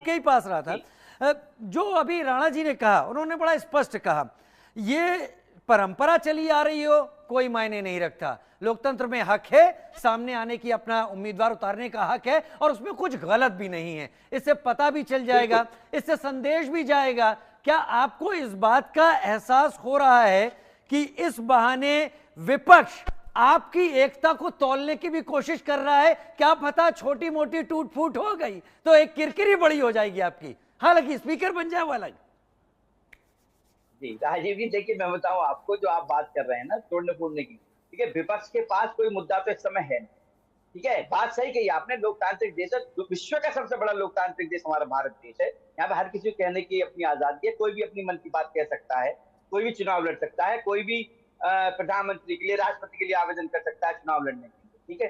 आपके ही पास रहा था। जो अभी राणा जी ने कहा, उन्होंने बड़ा स्पष्ट कहा, ये परंपरा चली आ रही हो कोई मायने नहीं रखता, लोकतंत्र में हक है, सामने आने की, अपना उम्मीदवार उतारने का हक है, और उसमें कुछ गलत भी नहीं है। इससे पता भी चल जाएगा, इससे संदेश भी जाएगा। क्या आपको इस बात का एहसास हो रहा है कि इस बहाने विपक्ष आपकी एकता को तौलने की भी कोशिश कर रहा है? क्या पता छोटी मोटी टूट फूट हो गई तो एक किरकिरी बड़ी हो जाएगी आपकी, हालांकि स्पीकर बन जाए वो अलग। जी राजीव जी, देखिए मैं बताऊं आपको, जो आप बात कर रहे हैं ना तोड़ने फोड़ने की, ठीक है, विपक्ष के पास कोई मुद्दा तो इस समय है नहीं। ठीक है, बात सही कही आपने, लोकतांत्रिक देश है, विश्व का सबसे बड़ा लोकतांत्रिक देश हमारा भारत देश है। यहाँ पे हर किसी को कहने की अपनी आजादी है, कोई भी अपनी मन की बात कह सकता है, कोई भी चुनाव लड़ सकता है, कोई भी प्रधानमंत्री के लिए, राष्ट्रपति के लिए आवेदन कर सकता है चुनाव लड़ने के लिए। ठीक है,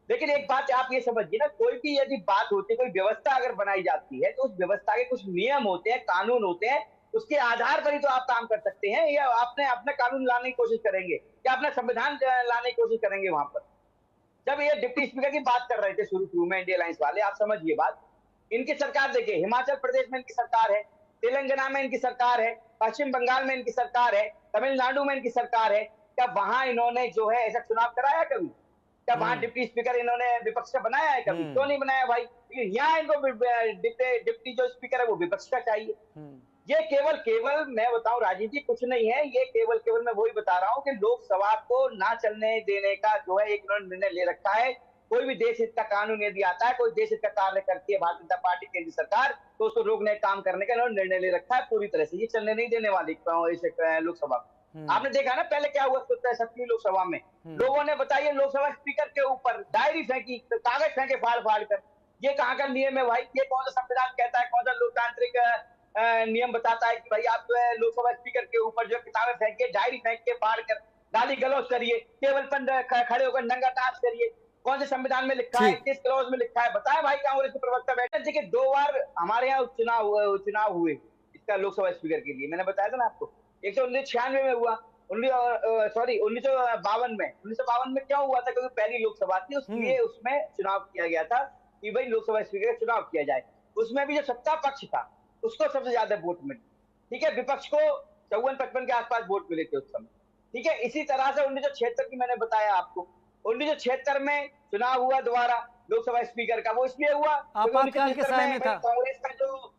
लेकिन एक बात आप ये समझिए ना, कोई भी यदि बात होती है, कोई व्यवस्था अगर बनाई जाती है, तो उस व्यवस्था के कुछ नियम होते हैं, कानून होते हैं, उसके आधार पर ही तो आप काम कर सकते हैं। या आपने अपना कानून लाने की कोशिश करेंगे, या अपना संविधान लाने की कोशिश करेंगे वहां पर। जब ये डिप्टी स्पीकर की बात कर रहे थे शुरू में इंडिया अलायंस वाले, आप समझिए बात, इनकी सरकार देखिए, हिमाचल प्रदेश में इनकी सरकार है, तेलंगाना में इनकी सरकार है, पश्चिम बंगाल में इनकी सरकार है, तमिलनाडु में इनकी सरकार है। क्या वहां इन्होंने जो है ऐसा चुनाव कराया कभी? क्या वहां डिप्टी स्पीकर इन्होंने विपक्ष का बनाया है कभी? क्यों नहीं बनाया भाई? यहाँ इनको डिप्टी जो स्पीकर है वो विपक्ष का चाहिए। ये केवल केवल मैं बताऊं राजीव जी, कुछ नहीं है, ये केवल केवल मैं वही बता रहा हूं कि लोकसभा को ना चलने देने का जो है एक इन्होंने निर्णय ले रखा है। कोई भी देश हित का कानून यदि आता है, कोई देश हित का कार्य करती है भारतीय जनता पार्टी केंद्र सरकार, तो उसको रोकने काम करने का इन्होंने निर्णय ले रखा है पूरी तरह से। ये चलने नहीं देने वाली लोकसभा को। आपने देखा ना पहले क्या हुआ 7वीं लोकसभा में, लोगों ने बताइए लोकसभा स्पीकर के ऊपर डायरी फेंकी, कागज फेंके फाड़ फाड़ कर। ये कहाँ का नियम है भाई? ये कौन सा संविधान कहता है, कौन सा लोकतांत्रिक नियम बताता है कि भाई आप जो है लोकसभा स्पीकर के ऊपर जो किताबें फेंक के, डायरी फेंक के, फाड़ कर गाली गलौज करिए, टेबल पर खड़े होकर नंगा नाच करिए? कौन से संविधान में लिखा है, किस क्लॉज में लिखा है? बताए भाई कांग्रेस के प्रवक्ता बैठे। देखिए 2 बार हमारे यहाँ चुनाव हुए इसका लोकसभा स्पीकर के लिए, मैंने बताया था ना आपको। 1996 में हुआ, 1952 में। 1952 में क्या हुआ था? क्योंकि पहली लोकसभा थी, उसलिए उसमें चुनाव किया गया था कि भाई लोकसभा स्पीकर का चुनाव किया जाए। उसमें भी जो सत्ता पक्ष था उसको सबसे ज्यादा वोट मिले। ठीक है, विपक्ष को 54-55 के आसपास वोट मिले थे उस समय। ठीक है, इसी तरह से 1976 की मैंने बताया आपको, 1976 में चुनाव हुआ दोबारा लोकसभा स्पीकर का। वो इसलिए हुआ आपातकाल के समय में था, कांग्रेस का जो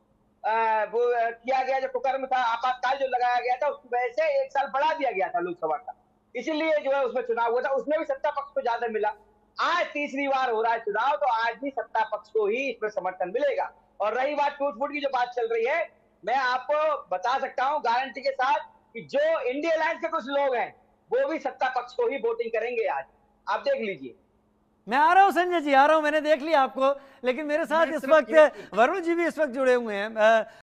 वो किया गया, जो कुकर्म था, आपातकाल जो लगाया गया था, उसकी वजह से 1 साल बढ़ा दिया गया था लोकसभा का, इसीलिए जो है उसमें चुनाव हुआ था। उसमें भी सत्ता पक्ष को ज्यादा मिला। आज तीसरी बार हो रहा है चुनाव, तो आज भी सत्ता पक्ष को ही इसमें समर्थन मिलेगा। और रही बात टूट फूट की जो बात चल रही है, मैं आपको बता सकता हूं गारंटी के साथ कि जो इंडिया अलायंस के कुछ लोग हैं वो भी सत्ता पक्ष को ही वोटिंग करेंगे आज, आप देख लीजिए। मैं आ रहा हूं संजय जी, आ रहा हूं, मैंने देख लिया आपको। लेकिन मेरे साथ इस वक्त वरुण जी भी इस वक्त जुड़े हुए हैं।